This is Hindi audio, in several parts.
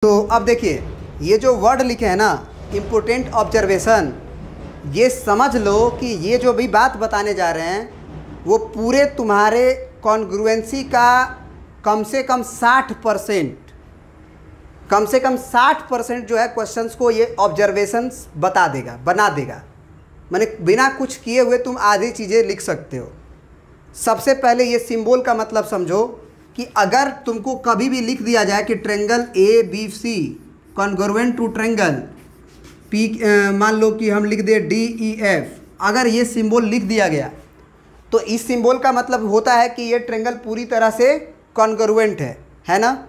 तो अब देखिए ये जो वर्ड लिखे हैं ना, इम्पोर्टेंट ऑब्जर्वेशन, ये समझ लो कि ये जो भी बात बताने जा रहे हैं वो पूरे तुम्हारे कॉन्ग्रुएंसी का कम से कम 60% जो है क्वेश्चंस को ये ऑब्जर्वेशंस बता देगा, बना देगा। माने बिना कुछ किए हुए तुम आधी चीज़ें लिख सकते हो। सबसे पहले ये सिंबल का मतलब समझो कि अगर तुमको कभी भी लिख दिया जाए कि triangle A B C congruent to triangle P, मान लो कि हम लिख दे डी ई एफ, अगर ये सिंबल लिख दिया गया तो इस सिंबल का मतलब होता है कि ये ट्रेंगल पूरी तरह से कॉन्ग्रुएंट है ना।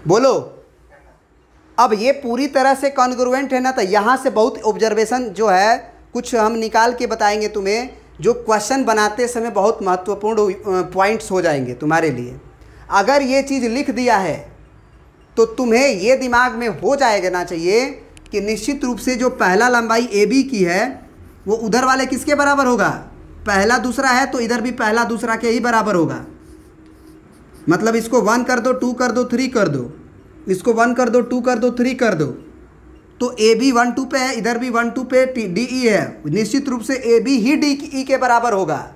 बोलो, अब ये पूरी तरह से कॉन्ग्रुएंट है ना, तो यहाँ से बहुत ऑब्जर्वेशन जो है कुछ हम निकाल के बताएंगे तुम्हें, जो क्वेश्चन बनाते समय बहुत महत्वपूर्ण पॉइंट्स हो जाएंगे तुम्हारे लिए। अगर ये चीज़ लिख दिया है तो तुम्हें ये दिमाग में हो जाएगा ना चाहिए कि निश्चित रूप से जो पहला लंबाई ए बी की है वो उधर वाले किसके बराबर होगा, पहला दूसरा है तो इधर भी पहला दूसरा के ही बराबर होगा। मतलब इसको 1 कर दो, 2 कर दो, 3 कर दो, इसको 1 कर दो, 2 कर दो, 3 कर दो, तो ए बी 1 2 पे है, इधर भी 1 2 पे डी ई है, निश्चित रूप से A B he D E के बराबर होगा।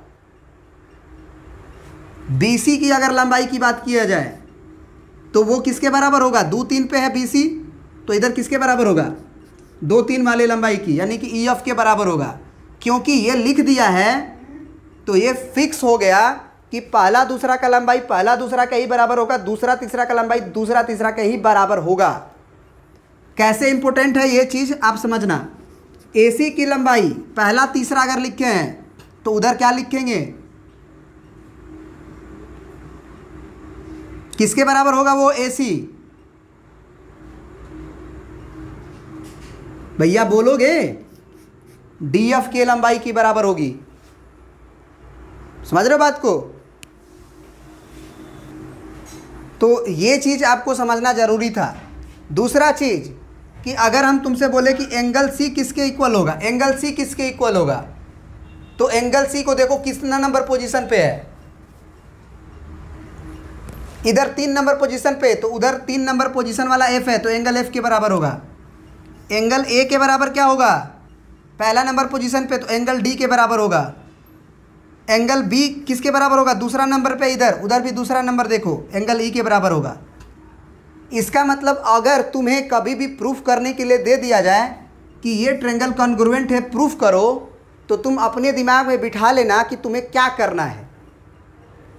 बी सी की अगर लंबाई की बात किया जाए तो वो किसके बराबर होगा, 2 3 पे है बी सी, तो इधर किसके बराबर होगा, 2 3 वाले लंबाई की, यानी कि ई एफ के बराबर होगा। क्योंकि ये लिख दिया है तो ये फिक्स हो गया कि पहला दूसरा का लंबाई पहला दूसरा का ही बराबर होगा, दूसरा तीसरा का लंबाई दूसरा तीसरा का ही बराबर होगा। कैसे इंपॉर्टेंट है ये चीज़ आप समझना। AC की लंबाई पहला तीसरा अगर लिखे हैं तो उधर क्या लिखेंगे, किसके बराबर होगा वो AC, भैया बोलोगे, DF के लंबाई की बराबर होगी। समझ रहे हो बात को। तो ये चीज़ आपको समझना ज़रूरी था। दूसरा चीज़ कि अगर हम तुमसे बोले कि एंगल C किसके इक्वल होगा, एंगल C किसके इक्वल होगा, तो एंगल C को देखो कितना नंबर पोजीशन पे है, इधर 3 नंबर पोजीशन पे, तो उधर 3 नंबर पोजीशन वाला F है तो एंगल F के बराबर होगा। एंगल A के बराबर क्या होगा, पहला नंबर पोजीशन पे, तो एंगल D के बराबर होगा। एंगल B किसके बराबर होगा, दूसरा नंबर पे, इधर उधर भी दूसरा नंबर देखो, एंगल E के बराबर होगा। इसका मतलब अगर तुम्हें कभी भी प्रूफ करने के लिए दे दिया जाए कि ये ट्रेंगल कॉन्ग्रुएंट है, प्रूफ करो, तो तुम अपने दिमाग में बिठा लेना कि तुम्हें क्या करना है।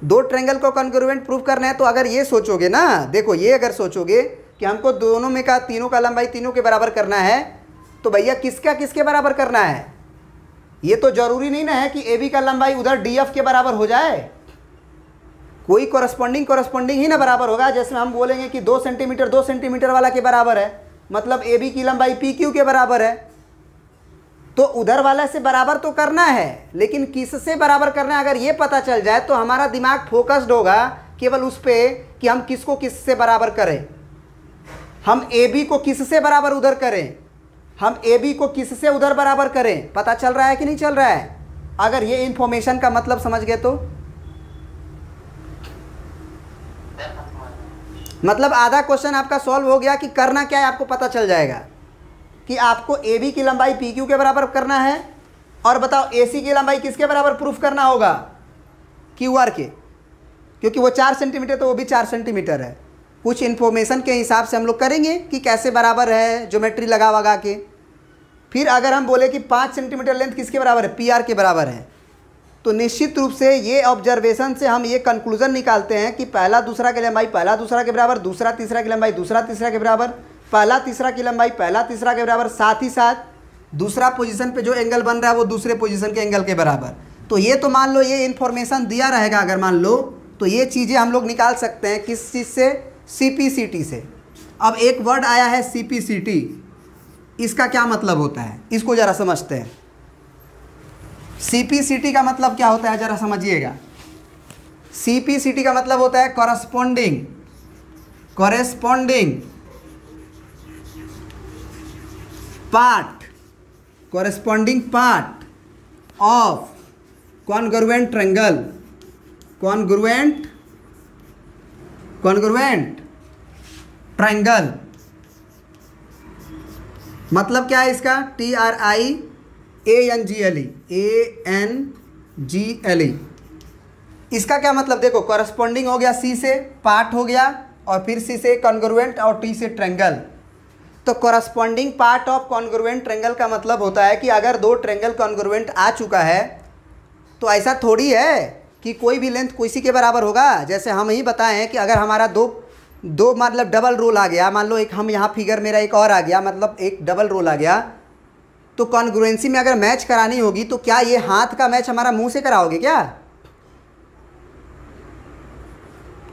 2 ट्रेंगल को कॉन्ग्रुएंट प्रूफ करना है तो अगर ये सोचोगे ना, देखो ये अगर सोचोगे कि हमको दोनों में का तीनों का लंबाई तीनों के बराबर करना है, तो भैया किसका किसके बराबर करना है। ये तो ज़रूरी नहीं ना है कि AB का लंबाई उधर DF के बराबर हो जाए, कोई कॉरस्पॉन्डिंग ही ना बराबर होगा। जैसे हम बोलेंगे कि 2 सेंटीमीटर वाला के बराबर है, मतलब AB की लंबाई PQ के बराबर है, तो उधर वाला से बराबर तो करना है, लेकिन किससे बराबर करना है अगर ये पता चल जाए तो हमारा दिमाग फोकस्ड होगा केवल उस पर कि हम किसको किससे बराबर करें, हम AB को किससे बराबर उधर करें, हम AB को किससे उधर बराबर करें। पता चल रहा है कि नहीं चल रहा है। अगर ये इंफॉर्मेशन का मतलब समझ गए तो मतलब आधा क्वेश्चन आपका सॉल्व हो गया कि करना क्या है, आपको पता चल जाएगा कि आपको AB की लंबाई PQ के बराबर करना है, और बताओ AC की लंबाई किसके बराबर प्रूफ करना होगा, QR के, क्योंकि वो 4 सेंटीमीटर तो वो भी 4 सेंटीमीटर है। कुछ इन्फॉर्मेशन के हिसाब से हम लोग करेंगे कि कैसे बराबर है, ज्योमेट्री लगा वगा के। फिर अगर हम बोले कि 5 सेंटीमीटर लेंथ किसके बराबर है, PR के बराबर है, तो निश्चित रूप से ये ऑब्जर्वेशन से हम ये कंक्लूजन निकालते हैं कि पहला दूसरा की लंबाई पहला दूसरा के बराबर, दूसरा तीसरा की लंबाई दूसरा तीसरा के बराबर, पहला तीसरा की लंबाई पहला तीसरा के बराबर, साथ ही साथ दूसरा पोजीशन पे जो एंगल बन रहा है वो दूसरे पोजीशन के एंगल के बराबर। तो ये तो मान लो ये इन्फॉर्मेशन दिया रहेगा, अगर मान लो तो ये चीज़ें हम लोग निकाल सकते हैं किस चीज़ से, CPCT से। अब एक वर्ड आया है CPCT, इसका क्या मतलब होता है इसको ज़रा समझते हैं। CPCT का मतलब क्या होता है ज़रा समझिएगा। CPCT का मतलब होता है corresponding part of congruent congruent triangle. मतलब क्या है इसका? TRIANGLE इसका क्या मतलब? देखो कॉरस्पॉन्डिंग हो गया सी से, पार्ट हो गया, और फिर सी से कॉन्ग्रुएंट, और टी से ट्रायंगल। तो corresponding part of congruent triangle का मतलब होता है कि अगर दो ट्रायंगल कॉन्ग्रुएंट आ चुका है तो ऐसा थोड़ी है कि कोई भी लेंथ किसी के बराबर होगा। जैसे हम ही बताएं हैं कि अगर हमारा दो मतलब डबल रोल आ गया, मान लो एक हम यहाँ फिगर मेरा एक और आ गया, मतलब एक डबल रोल आ गया, तो कॉन्ग्रुएंसी में अगर मैच करानी होगी तो क्या ये हाथ का मैच हमारा मुंह से कराओगे क्या?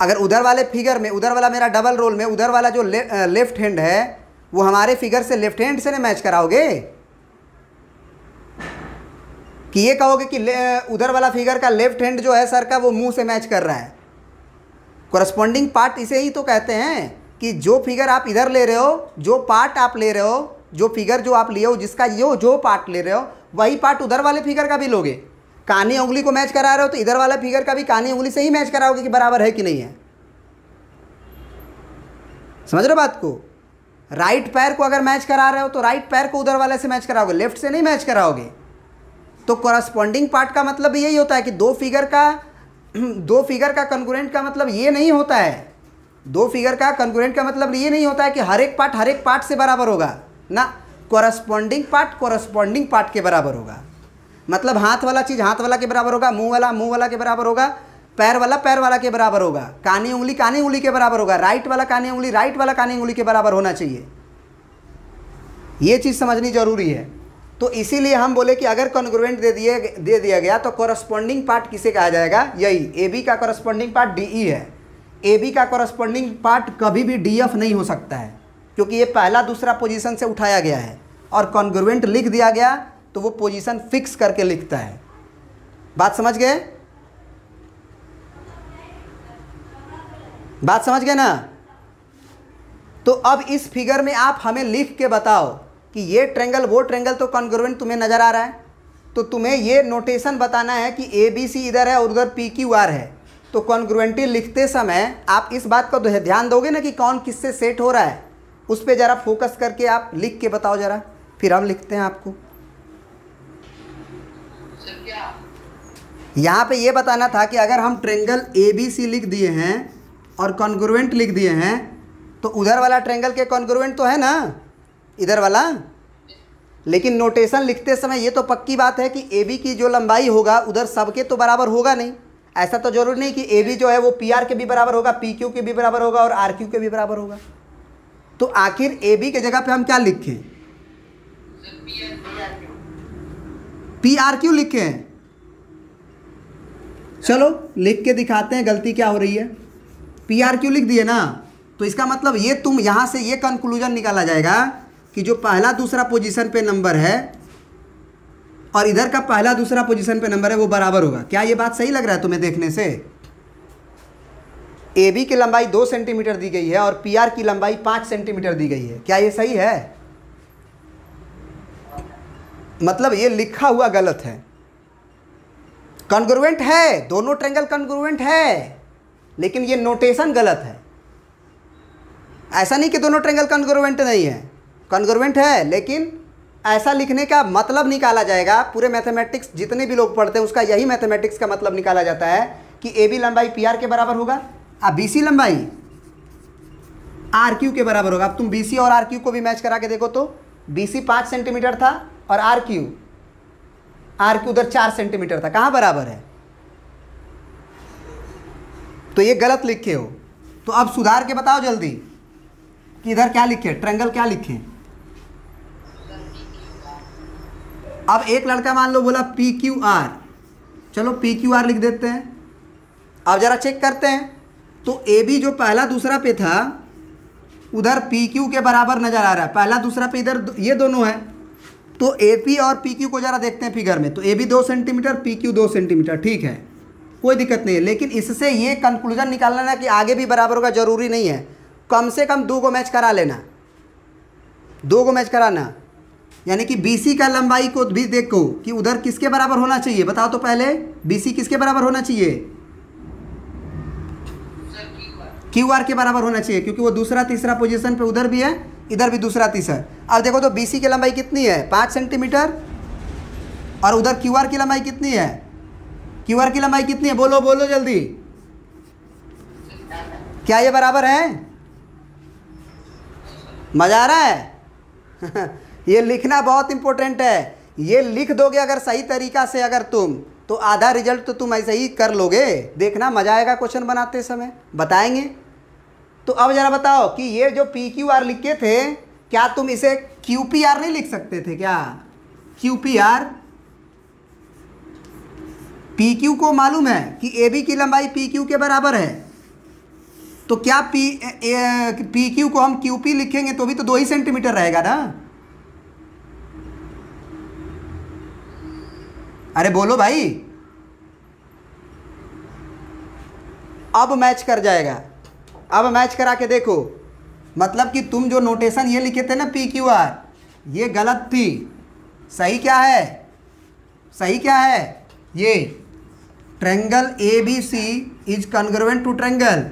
अगर उधर वाले फिगर में, उधर वाला मेरा डबल रोल में उधर वाला जो लेफ्ट हैंड है वो हमारे फिगर से लेफ्ट हैंड से ना मैच कराओगे? कि ये कहोगे कि उधर वाला फिगर का लेफ्ट हैंड जो है सर का वो मुंह से मैच कर रहा है। कॉरस्पॉन्डिंग पार्ट इसे ही तो कहते हैं कि जो फिगर आप इधर ले रहे हो, जो पार्ट आप ले रहे हो, जो फिगर जो आप लिए हो, जिसका जो पार्ट ले रहे हो वही पार्ट उधर वाले फिगर का भी लोगे। कानी उंगली को मैच करा रहे हो तो इधर वाला फिगर का भी कानी उंगली से ही मैच कराओगे कि बराबर है कि नहीं है। समझ रहे हो बात को? राइट पैर को अगर मैच करा रहे हो तो राइट पैर को उधर वाले से मैच कराओगे, लेफ्ट से नहीं मैच कराओगे। तो कॉरस्पॉन्डिंग पार्ट का मतलब भी यही होता है कि दो फिगर का कॉन्ग्रुएंट का मतलब ये नहीं होता है, दो फिगर का कॉन्ग्रुएंट का मतलब ये नहीं होता है कि हर एक पार्ट से बराबर होगा ना। कॉरस्पॉन्डिंग पार्ट के बराबर होगा। मतलब हाथ वाला चीज़ हाथ वाला के बराबर होगा, मुंह वाला के बराबर होगा, पैर वाला के बराबर होगा, कानी उंगली के बराबर होगा, राइट वाला कानी उंगली के बराबर होना चाहिए। ये चीज़ समझनी जरूरी है। तो इसीलिए हम बोले कि अगर कॉन्ग्रुएंट दे दिया गया तो कॉरस्पॉन्डिंग पार्ट किसे कहा जाएगा? यही ए बी का कॉरस्पॉन्डिंग पार्ट DE है। ए बी का कॉरस्पॉन्डिंग पार्ट कभी भी DF नहीं हो सकता है, क्योंकि ये पहला दूसरा पोजीशन से उठाया गया है, और कॉन्ग्रुएंट लिख दिया गया तो वो पोजीशन फिक्स करके लिखता है। बात समझ गए? बात समझ गए ना? तो अब इस फिगर में आप हमें लिख के बताओ कि ये ट्रायंगल वो ट्रायंगल तो कॉन्ग्रुएंट तुम्हें नज़र आ रहा है, तो तुम्हें ये नोटेशन बताना है कि ABC इधर है और उधर PQR है। तो कॉन्ग्रुएंटी लिखते समय आप इस बात का ध्यान दोगे ना कि कौन किससे सेट हो रहा है, उस पर ज़रा फोकस करके आप लिख के बताओ ज़रा, फिर हम लिखते हैं आपको। यहाँ पे ये बताना था कि अगर हम ट्रायंगल ABC लिख दिए हैं और कॉन्ग्रुएंट लिख दिए हैं तो उधर वाला ट्रायंगल के कॉन्ग्रुएंट तो है ना इधर वाला। लेकिन नोटेशन लिखते समय ये तो पक्की बात है कि AB की जो लंबाई होगा उधर सबके तो बराबर होगा नहीं। ऐसा तो जरूर नहीं कि AB जो है वो PR के भी बराबर होगा, PQ के भी बराबर होगा और RQ के भी बराबर होगा। तो आखिर AB के जगह पे हम क्या लिखें? PRQ लिखें। चलो लिख के दिखाते हैं गलती क्या हो रही है। PRQ लिख दिए ना, तो इसका मतलब ये तुम यहाँ से ये कंक्लूजन निकाला जाएगा कि जो पहला दूसरा पोजीशन पे नंबर है और इधर का पहला दूसरा पोजीशन पे नंबर है वो बराबर होगा। क्या ये बात सही लग रहा है तुम्हें देखने से? AB की लंबाई 2 सेंटीमीटर दी गई है और PR की लंबाई 5 सेंटीमीटर दी गई है। क्या ये सही है? मतलब ये लिखा हुआ गलत है। कॉन्ग्रुएंट है, दोनों ट्रायंगल कॉन्ग्रुएंट है, लेकिन ये नोटेशन गलत है। ऐसा नहीं कि दोनों ट्रायंगल कॉन्ग्रुएंट नहीं है, कॉन्ग्रुएंट है, लेकिन ऐसा लिखने का मतलब निकाला जाएगा। पूरे मैथमेटिक्स जितने भी लोग पढ़ते हैं उसका यही मैथमेटिक्स का मतलब निकाला जाता है कि AB लंबाई PR के बराबर होगा और BC लंबाई RQ के बराबर होगा। अब तुम BC और RQ को भी मैच करा के देखो तो BC 5 सेंटीमीटर था और RQ उधर 4 सेंटीमीटर था। कहाँ बराबर है? तो ये गलत लिखे हो। तो अब सुधार के बताओ जल्दी कि इधर क्या लिखे, ट्रायंगल क्या लिखे। अब एक लड़का मान लो बोला PQR, चलो PQR लिख देते हैं। अब जरा चेक करते हैं तो AB जो पहला दूसरा पे था उधर PQ के बराबर नजर आ रहा है। पहला दूसरा पे इधर ये दोनों है, तो AP और PQ को जरा देखते हैं फिगर में। तो AB 2 सेंटीमीटर, PQ 2 सेंटीमीटर, ठीक है, कोई दिक्कत नहीं है। लेकिन इससे ये कंक्लूजन निकालना ना कि आगे भी बराबर होगा जरूरी नहीं है। कम से कम 2 को मैच करा लेना, 2 को मैच कराना। यानी कि BC का लंबाई को भी देखो कि उधर किसके बराबर होना चाहिए। बताओ तो पहले BC किसके बराबर होना चाहिए? क्यू आर के बराबर होना चाहिए, क्योंकि वो दूसरा तीसरा पोजीशन पे उधर भी है, इधर भी दूसरा तीसरा। अब देखो तो बी सी की लंबाई कितनी है 5 सेंटीमीटर, और उधर क्यू आर की लंबाई कितनी है, क्यू आर की लंबाई कितनी है, बोलो बोलो जल्दी। क्या ये बराबर है? मजा आ रहा है? ये लिखना बहुत इंपॉर्टेंट है। ये लिख दोगे अगर सही तरीका से अगर तुम, तो आधा रिजल्ट तो तुम ऐसे ही कर लोगे। देखना मजा आएगा क्वेश्चन बनाते समय, बताएंगे। तो अब जरा बताओ कि ये जो पी क्यू आर लिखे थे, क्या तुम इसे क्यू पी आर नहीं लिख सकते थे क्या? Q P are, P Q को मालूम है कि ए बी की लंबाई पी क्यू के बराबर है, तो क्या पी क्यू को हम क्यू पी लिखेंगे तो भी तो 2 ही सेंटीमीटर रहेगा ना। अरे बोलो भाई, अब मैच कर जाएगा। अब मैच करा के देखो, मतलब कि तुम जो नोटेशन ये लिखे थे ना पी क्यू आर, ये गलत थी। सही क्या है? सही क्या है? ये triangle A B C is congruent to triangle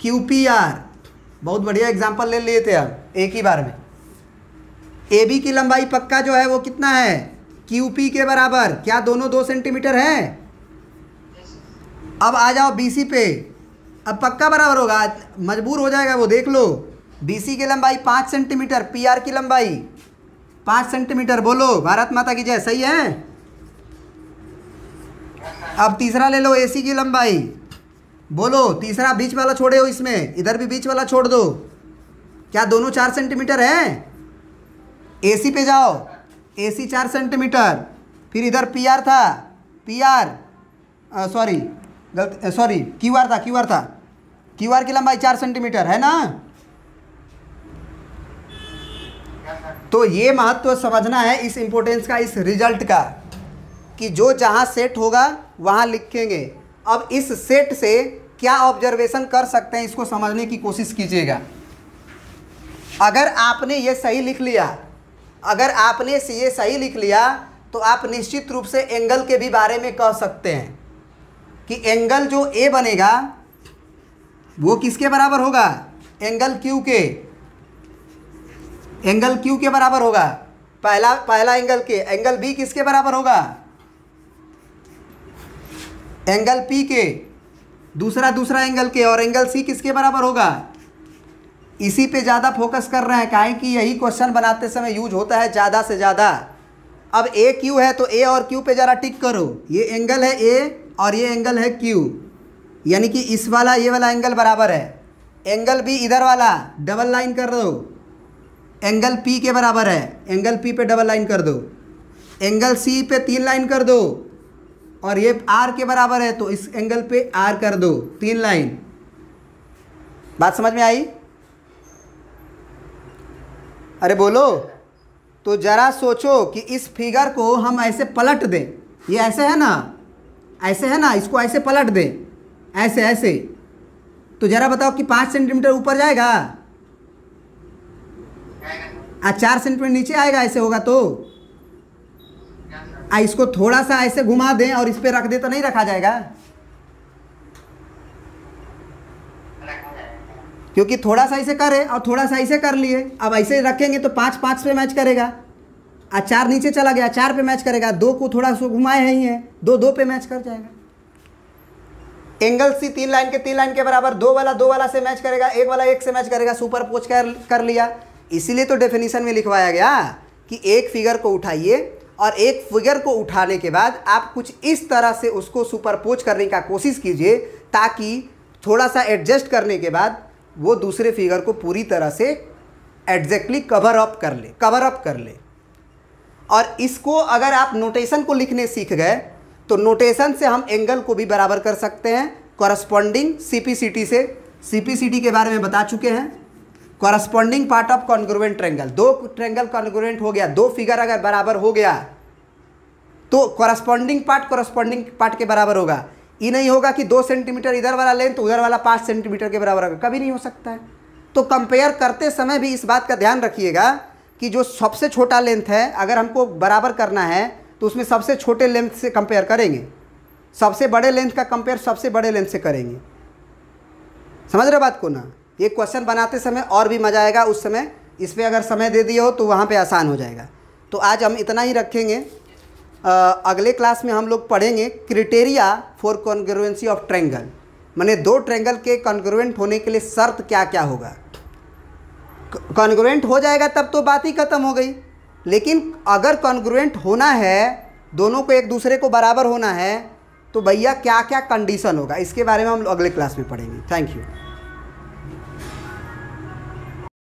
Q P R. बहुत बढ़िया एग्जांपल ले लिए थे अब एक ही बार में। ए बी की लंबाई पक्का जो है वो कितना है? क्यू पी के बराबर। क्या दोनों 2 सेंटीमीटर है? अब आ जाओ बी सी पे, अब पक्का बराबर होगा, मजबूर हो जाएगा वो, देख लो। बी सी की लंबाई 5 सेंटीमीटर, पी आर की लंबाई 5 सेंटीमीटर। बोलो भारत माता की जय। सही है। अब तीसरा ले लो, ए सी की लंबाई। बोलो, तीसरा बीच वाला छोड़े हो इसमें, इधर भी बीच वाला छोड़ दो। क्या दोनों 4 सेंटीमीटर है? ए सी पे जाओ, ए सी 4 सेंटीमीटर। फिर इधर पी आर था, P R sorry Q R था, क्यू आर की लंबाई 4 सेंटीमीटर है ना। तो ये महत्व समझना है इस इंपॉर्टेंस का, इस रिजल्ट का, कि जो जहाँ सेट होगा वहाँ लिखेंगे। अब इस सेट से क्या ऑब्जर्वेशन कर सकते हैं, इसको समझने की कोशिश कीजिएगा। अगर आपने ये सही लिख लिया, अगर आपने ये सही लिख लिया, तो आप निश्चित रूप से एंगल के भी बारे में कह सकते हैं कि एंगल जो ए बनेगा वो किसके बराबर होगा? एंगल क्यू के, एंगल क्यू के बराबर होगा। पहला एंगल के, एंगल बी किसके बराबर होगा? एंगल पी के। दूसरा एंगल के, और एंगल सी किसके बराबर होगा? इसी पे ज़्यादा फोकस कर रहे हैं, काहे कि यही क्वेश्चन बनाते समय यूज होता है ज़्यादा से ज़्यादा। अब ए क्यू है तो ए और क्यू पे ज़रा टिक करो। ये एंगल है ए और ये एंगल है क्यू, यानी कि इस वाला ये वाला एंगल बराबर है। एंगल बी इधर वाला डबल लाइन कर दो, एंगल पी के बराबर है, एंगल पी पे डबल लाइन कर दो। एंगल सी पे 3 लाइन कर दो, और ये आर के बराबर है तो इस एंगल पे आर कर दो, 3 लाइन। बात समझ में आई? अरे बोलो। तो ज़रा सोचो कि इस फिगर को हम ऐसे पलट दें, ये ऐसे है ना, ऐसे है ना, इसको ऐसे पलट दें, ऐसे ऐसे, तो ज़रा बताओ कि 5 सेंटीमीटर ऊपर जाएगा? 4 सेंटीमीटर नीचे आएगा ऐसे होगा तो? इसको थोड़ा सा ऐसे घुमा दें और इस पे रख दे तो नहीं रखा जाएगा? क्योंकि थोड़ा सा ऐसे करे और थोड़ा सा ऐसे कर लिए, अब ऐसे रखेंगे तो 5 पे मैच करेगा, 4 नीचे चला गया 4 पे मैच करेगा, 2 को थोड़ा सा घुमाए ही है, 2 पे मैच कर जाएगा। एंगल सी 3 लाइन के बराबर, 2 वाला से मैच करेगा, 1 वाला 1 से मैच करेगा, सुपर पोज कर लिया। इसीलिए तो डेफिनेशन में लिखवाया गया कि एक फिगर को उठाइए और एक फिगर को उठाने के बाद आप कुछ इस तरह से उसको सुपरपोज करने का कोशिश कीजिए, ताकि थोड़ा सा एडजस्ट करने के बाद वो दूसरे फिगर को पूरी तरह से एग्जैक्टली कवर अप कर ले। और इसको अगर आप नोटेशन को लिखने सीख गए तो नोटेशन से हम एंगल को भी बराबर कर सकते हैं कॉरस्पॉन्डिंग सीपीसीटी से। सीपीसीटी के बारे में बता चुके हैं। Corresponding part of congruent triangle, 2 triangle congruent हो गया, 2 फिगर अगर बराबर हो गया तो कॉरस्पॉन्डिंग पार्ट के बराबर होगा। ये नहीं होगा कि 2 सेंटीमीटर इधर वाला लेंथ तो उधर वाला 5 सेंटीमीटर के बराबर होगा, कभी नहीं हो सकता है। तो कंपेयर करते समय भी इस बात का ध्यान रखिएगा कि जो सबसे छोटा लेंथ है अगर हमको बराबर करना है तो उसमें सबसे छोटे लेंथ से कंपेयर करेंगे, सबसे बड़े लेंथ का कंपेयर सबसे बड़े लेंथ से करेंगे। समझ रहे बात को ना। ये क्वेश्चन बनाते समय और भी मज़ा आएगा, उस समय इस पर अगर समय दे दिए हो तो वहाँ पे आसान हो जाएगा। तो आज हम इतना ही रखेंगे। अगले क्लास में हम लोग पढ़ेंगे criteria for congruency of triangle, माने दो ट्रायंगल के कॉन्ग्रुएंट होने के लिए शर्त क्या क्या होगा। कॉन्ग्रुएंट हो जाएगा तब तो बात ही ख़त्म हो गई, लेकिन अगर कॉन्ग्रुएंट होना है, दोनों को एक दूसरे को बराबर होना है, तो भैया क्या क्या कंडीशन होगा, इसके बारे में हम अगले क्लास में पढ़ेंगे। Thank you.